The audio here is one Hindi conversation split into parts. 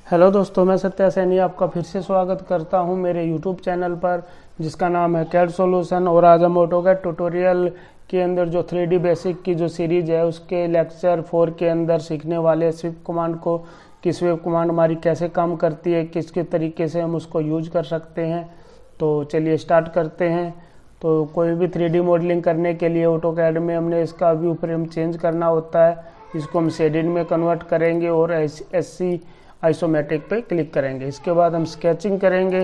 हेलो दोस्तों, मैं सत्या सैनी आपका फिर से स्वागत करता हूं मेरे यूट्यूब चैनल पर जिसका नाम है कैड सॉल्यूशन। और आज हम ऑटोकैड ट्यूटोरियल के अंदर जो 3D बेसिक की जो सीरीज है उसके लेक्चर 4 के अंदर सीखने वाले स्वीप कमांड को कि स्वीप कमांड हमारी कैसे काम करती है, किस किस तरीके से हम उसको यूज कर सकते हैं। तो चलिए स्टार्ट करते हैं। तो कोई भी 3D मॉडलिंग करने के लिए ऑटोकैड में हमने इसका व्यू फ्रेम चेंज करना होता है। इसको हम शेडिंग में कन्वर्ट करेंगे और एससी आइसोमेट्रिक पे क्लिक करेंगे। इसके बाद हम स्केचिंग करेंगे।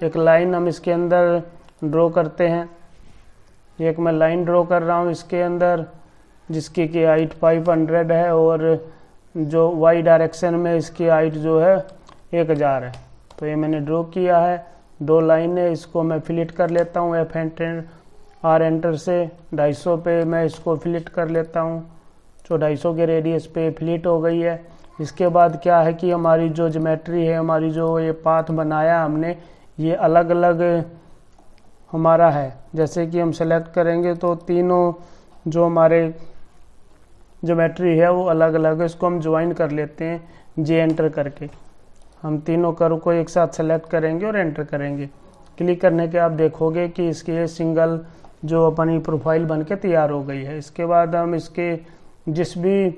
एक लाइन हम इसके अंदर ड्रॉ करते हैं। एक मैं लाइन ड्रॉ कर रहा हूँ इसके अंदर जिसकी की हाइट 500 है और जो वाई डायरेक्शन में इसकी हाइट जो है 1000 है। तो ये मैंने ड्रॉ किया है। दो लाइन है, इसको मैं फिलिट कर लेता हूँ F एंटर से 250 पे मैं इसको फिलिट कर लेता हूँ। जो 250 के रेडियस पे फिलिट हो गई है। इसके बाद क्या है कि हमारी जो ज्योमेट्री है, हमारी जो ये पाथ बनाया हमने, ये अलग अलग हमारा है। जैसे कि हम सेलेक्ट करेंगे तो तीनों जो हमारे ज्योमेट्री है वो अलग अलग है। इसको हम ज्वाइन कर लेते हैं जे एंटर करके। हम तीनों कर्व को एक साथ सेलेक्ट करेंगे और एंटर करेंगे। क्लिक करने के आप देखोगे कि इसकी सिंगल जो अपनी प्रोफाइल बन के तैयार हो गई है। इसके बाद हम इसके जिस भी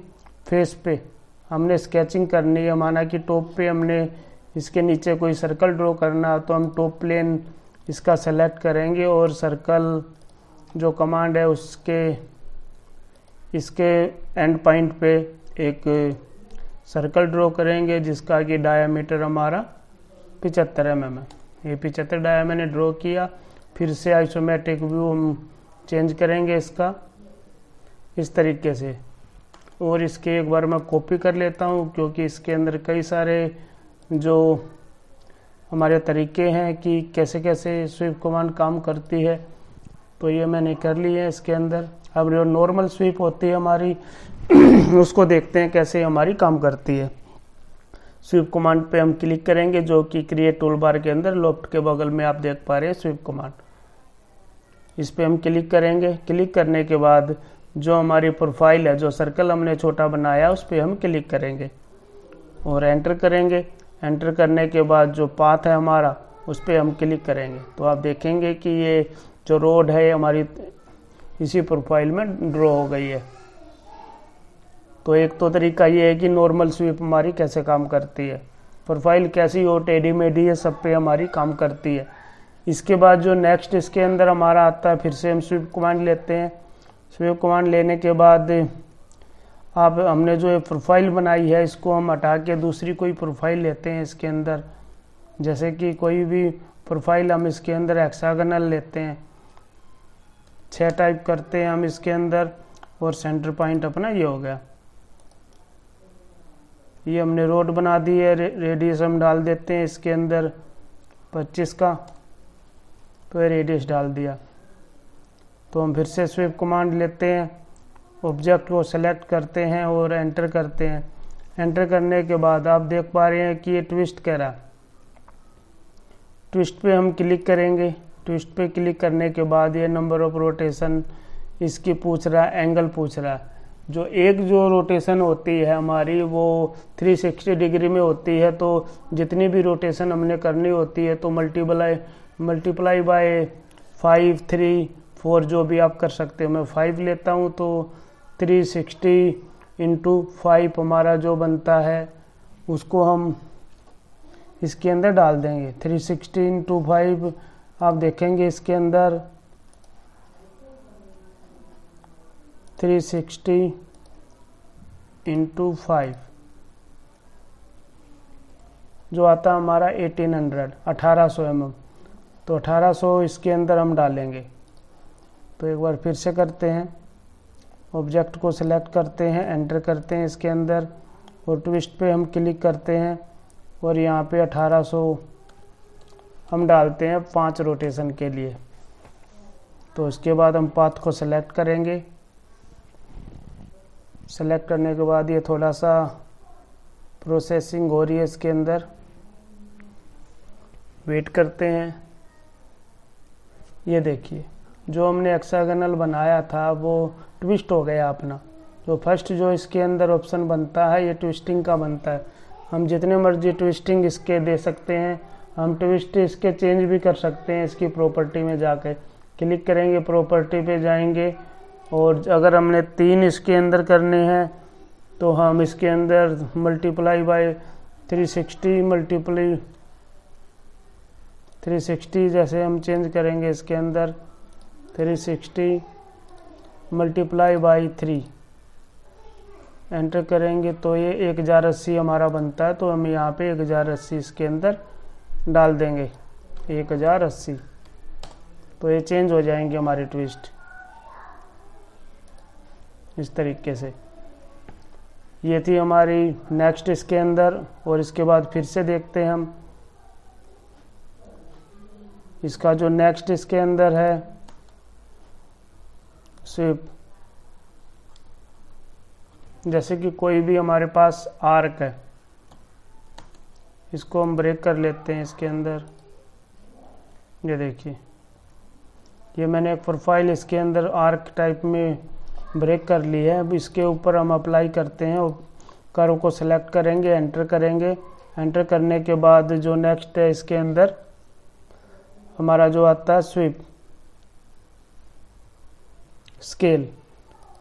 फेस पे हमने स्केचिंग करनी है, माना कि टॉप पे हमने इसके नीचे कोई सर्कल ड्रॉ करना, तो हम टॉप प्लेन इसका सेलेक्ट करेंगे और सर्कल जो कमांड है इसके एंड पॉइंट पे एक सर्कल ड्रॉ करेंगे जिसका कि डायामीटर हमारा 75 mm है। ये 75 डाया मैंने ड्रॉ किया। फिर से आइसोमेट्रिक व्यू हम चेंज करेंगे इसका इस तरीके से। और इसके एक बार मैं कॉपी कर लेता हूँ क्योंकि इसके अंदर कई सारे जो हमारे तरीके हैं कि कैसे कैसे स्वीप कमांड काम करती है। तो ये मैंने कर ली है इसके अंदर। अब जो नॉर्मल स्वीप होती है हमारी उसको देखते हैं कैसे हमारी काम करती है। स्वीप कमांड पे हम क्लिक करेंगे जो कि क्रिएट टूल बार के अंदर लेफ्ट के बगल में आप देख पा रहे हैं स्वीप कमांड। इस पे हम क्लिक करेंगे। क्लिक करने के बाद जो हमारी प्रोफाइल है, जो सर्कल हमने छोटा बनाया, उस पर हम क्लिक करेंगे और एंटर करेंगे। एंटर करने के बाद जो पाथ है हमारा उस पर हम क्लिक करेंगे। तो आप देखेंगे कि ये जो रोड है हमारी इसी प्रोफाइल में ड्रॉ हो गई है। तो एक तो तरीका ये है कि नॉर्मल स्वीप हमारी कैसे काम करती है, प्रोफाइल कैसी हो, टेढ़ी मेढ़ी है, सब पे हमारी काम करती है। इसके बाद जो नेक्स्ट इसके अंदर हमारा आता है, फिर से हम स्वीप कमांड लेते हैं। स्वीप कमांड लेने के बाद आप हमने जो ये प्रोफाइल बनाई है इसको हम हटा के दूसरी कोई प्रोफाइल लेते हैं इसके अंदर। जैसे कि कोई भी प्रोफाइल हम इसके अंदर हेक्सागोनल लेते हैं, 6 टाइप करते हैं हम इसके अंदर और सेंटर पॉइंट अपना ये हो गया। ये हमने रोड बना दी है। रेडियस हम डाल देते हैं इसके अंदर 25 का, तो ये रेडियस डाल दिया। तो हम फिर से स्वीप कमांड लेते हैं, ऑब्जेक्ट को सेलेक्ट करते हैं और एंटर करते हैं। एंटर करने के बाद आप देख पा रहे हैं कि ये ट्विस्ट कह रहा है। ट्विस्ट पे हम क्लिक करेंगे। ट्विस्ट पे क्लिक करने के बाद ये नंबर ऑफ रोटेशन इसकी पूछ रहा है, एंगल पूछ रहा है। जो रोटेशन होती है हमारी वो 360 डिग्री में होती है। तो जितनी भी रोटेशन हमने करनी होती है तो मल्टीप्लाई बाय 5, 3, 4 जो भी आप कर सकते हो। मैं 5 लेता हूँ तो 360 इंटू 5 हमारा जो बनता है उसको हम इसके अंदर डाल देंगे। 360 इंटू 5 आप देखेंगे इसके अंदर 360 इंटू 5 जो आता है हमारा 1800 mm। तो 1800 इसके अंदर हम डालेंगे। तो एक बार फिर से करते हैं, ऑब्जेक्ट को सिलेक्ट करते हैं, एंटर करते हैं इसके अंदर और ट्विस्ट पे हम क्लिक करते हैं और यहाँ पे 1800 हम डालते हैं 5 रोटेशन के लिए। तो इसके बाद हम पाथ को सिलेक्ट करेंगे। सेलेक्ट करने के बाद ये थोड़ा सा प्रोसेसिंग हो रही है इसके अंदर, वेट करते हैं। ये देखिए जो हमने हेक्सागोनल बनाया था वो ट्विस्ट हो गया अपना। जो फर्स्ट जो इसके अंदर ऑप्शन बनता है ये ट्विस्टिंग का बनता है। हम जितने मर्जी ट्विस्टिंग इसके दे सकते हैं। हम ट्विस्ट इसके चेंज भी कर सकते हैं। इसकी प्रॉपर्टी में जाकर क्लिक करेंगे, प्रॉपर्टी पे जाएंगे और अगर हमने 3 इसके अंदर करने हैं तो हम इसके अंदर मल्टीप्लाई बाय 360 जैसे हम चेंज करेंगे इसके अंदर 360 मल्टीप्लाई बाई 3 एंटर करेंगे तो ये 1080 हमारा बनता है। तो हम यहाँ पे 1080 इसके अंदर डाल देंगे 1080, तो ये चेंज हो जाएंगे हमारे ट्विस्ट इस तरीके से। ये थी हमारी नेक्स्ट इसके अंदर। और इसके बाद फिर से देखते हैं हम इसका जो नेक्स्ट इसके अंदर है स्वीप। जैसे कि कोई भी हमारे पास आर्क है, इसको हम ब्रेक कर लेते हैं इसके अंदर। ये देखिए, ये मैंने एक प्रोफाइल इसके अंदर आर्क टाइप में ब्रेक कर ली है। अब इसके ऊपर हम अप्लाई करते हैं और कर्व को सिलेक्ट करेंगे, एंटर करेंगे। एंटर करने के बाद जो नेक्स्ट है इसके अंदर हमारा जो आता है स्वीप स्केल।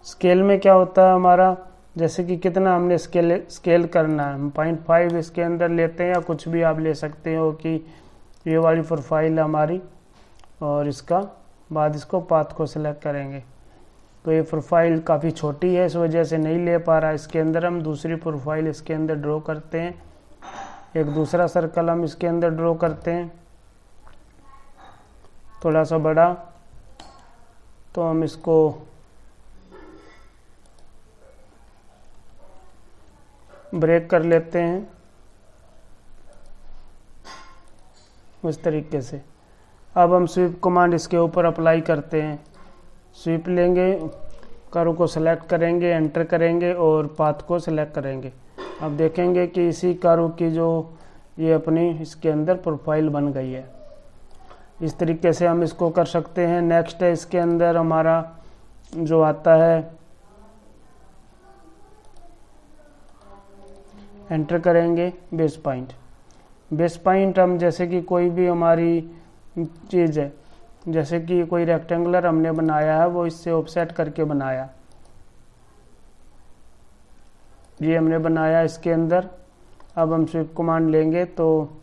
स्केल में क्या होता है हमारा, जैसे कि कितना हमने स्केल करना है, हम 0.5 इसके अंदर लेते हैं या कुछ भी आप ले सकते हो कि ये वाली प्रोफाइल हमारी, और इसका बाद इसको पाथ को सिलेक्ट करेंगे। तो ये प्रोफाइल काफ़ी छोटी है, इस वजह से नहीं ले पा रहा। इसके अंदर हम दूसरी प्रोफाइल इसके अंदर ड्रॉ करते हैं। एक दूसरा सर्कल हम इसके अंदर ड्रॉ करते हैं थोड़ा सा बड़ा। तो हम इसको ब्रेक कर लेते हैं उस तरीके से। अब हम स्वीप कमांड इसके ऊपर अप्लाई करते हैं। स्वीप लेंगे, कर्व को सिलेक्ट करेंगे, एंटर करेंगे और पाथ को सिलेक्ट करेंगे। अब देखेंगे कि इसी कर्व की जो ये अपनी इसके अंदर प्रोफाइल बन गई है। इस तरीके से हम इसको कर सकते हैं। नेक्स्ट है इसके अंदर हमारा जो आता है, एंटर करेंगे बेस पॉइंट। बेस पॉइंट हम जैसे कि कोई भी हमारी चीज़ है, जैसे कि कोई रेक्टेंगुलर हमने बनाया है, वो इससे ऑफसेट करके बनाया, ये हमने बनाया इसके अंदर। अब हम स्वीप कमांड लेंगे तो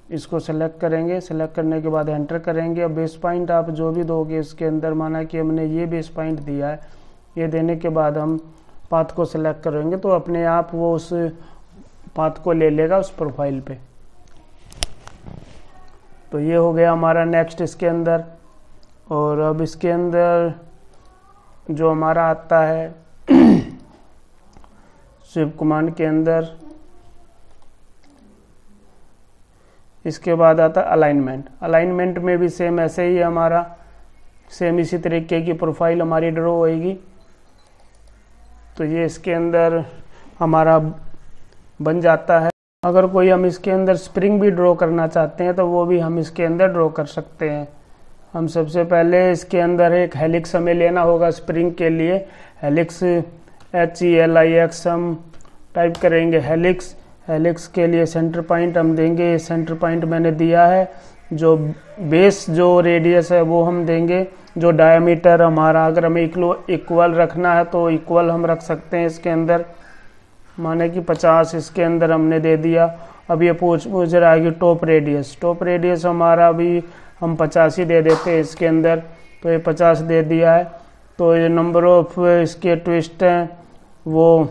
इसको सेलेक्ट करेंगे, सेलेक्ट करने के बाद एंटर करेंगे। अब बेस पॉइंट आप जो भी दोगे इसके अंदर, माना कि हमने ये बेस पॉइंट दिया है, ये देने के बाद हम पाथ को सिलेक्ट करेंगे तो अपने आप वो उस पाथ को ले लेगा उस प्रोफाइल पे। तो ये हो गया हमारा नेक्स्ट इसके अंदर। और अब इसके अंदर जो हमारा आता है स्वीप कमांड के अंदर, इसके बाद आता है अलाइनमेंट। अलाइनमेंट में भी सेम ऐसे ही हमारा सेम इसी तरीके की प्रोफाइल हमारी ड्रॉ होएगी। तो ये इसके अंदर हमारा बन जाता है। अगर कोई हम इसके अंदर स्प्रिंग भी ड्रॉ करना चाहते हैं तो वो भी हम इसके अंदर ड्रॉ कर सकते हैं। हम सबसे पहले इसके अंदर एक हेलिक्स हमें लेना होगा स्प्रिंग के लिए। हेलिक्स HELIX हम टाइप करेंगे हेलिक्स। हेलिक्स के लिए सेंटर पॉइंट हम देंगे, सेंटर पॉइंट मैंने दिया है। जो बेस जो रेडियस है वो हम देंगे। जो डायमीटर हमारा, अगर हमें इक्वल रखना है तो इक्वल हम रख सकते हैं इसके अंदर, माने कि 50 इसके अंदर हमने दे दिया। अब ये पूछ रहा है कि टॉप रेडियस, टॉप रेडियस हमारा भी हम 50 ही दे देते हैं इसके अंदर। तो ये 50 दे दिया है। तो ये नंबर ऑफ इसके ट्विस्ट हैं वो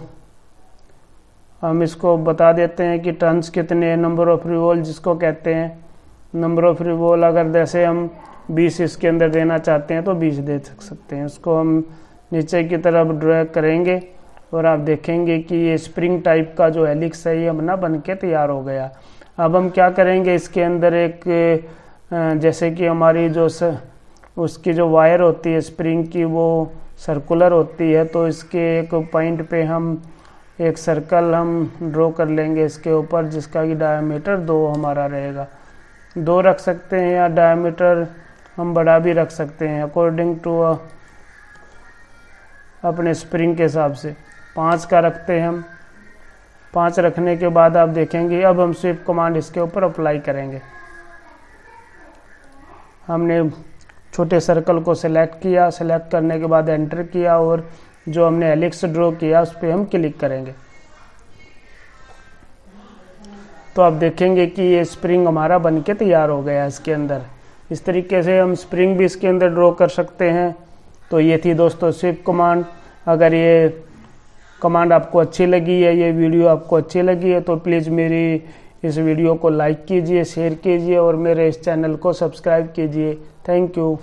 हम इसको बता देते हैं कि टर्न्स कितने हैं, नंबर ऑफ रिवॉल्व जिसको कहते हैं। नंबर ऑफ रिवॉल्व अगर जैसे हम 20 इसके अंदर देना चाहते हैं तो 20 दे सकते हैं। इसको हम नीचे की तरफ ड्रैग करेंगे और आप देखेंगे कि ये स्प्रिंग टाइप का जो हेलिक्स है ये अपना बन के तैयार हो गया। अब हम क्या करेंगे, इसके अंदर एक जैसे कि हमारी जो उसकी जो वायर होती है स्प्रिंग की वो सर्कुलर होती है, तो इसके एक पॉइंट पे हम एक सर्कल हम ड्रॉ कर लेंगे इसके ऊपर, जिसका कि डायमीटर 2 हमारा रहेगा। 2 रख सकते हैं या डायमीटर हम बड़ा भी रख सकते हैं अकॉर्डिंग टू अपने स्प्रिंग के हिसाब से। 5 का रखते हैं हम। 5 रखने के बाद आप देखेंगे अब हम स्वीप कमांड इसके ऊपर अप्लाई करेंगे। हमने छोटे सर्कल को सिलेक्ट किया, सिलेक्ट करने के बाद एंटर किया और जो हमने हेलिक्स ड्रॉ किया उस पर हम क्लिक करेंगे। तो आप देखेंगे कि ये स्प्रिंग हमारा बनके तैयार हो गया इसके अंदर। इस तरीके से हम स्प्रिंग भी इसके अंदर ड्रॉ कर सकते हैं। तो ये थी दोस्तों स्वीप कमांड। अगर ये कमांड आपको अच्छी लगी है, ये वीडियो आपको अच्छी लगी है, तो प्लीज़ मेरी इस वीडियो को लाइक कीजिए, शेयर कीजिए और मेरे इस चैनल को सब्सक्राइब कीजिए। Thank you.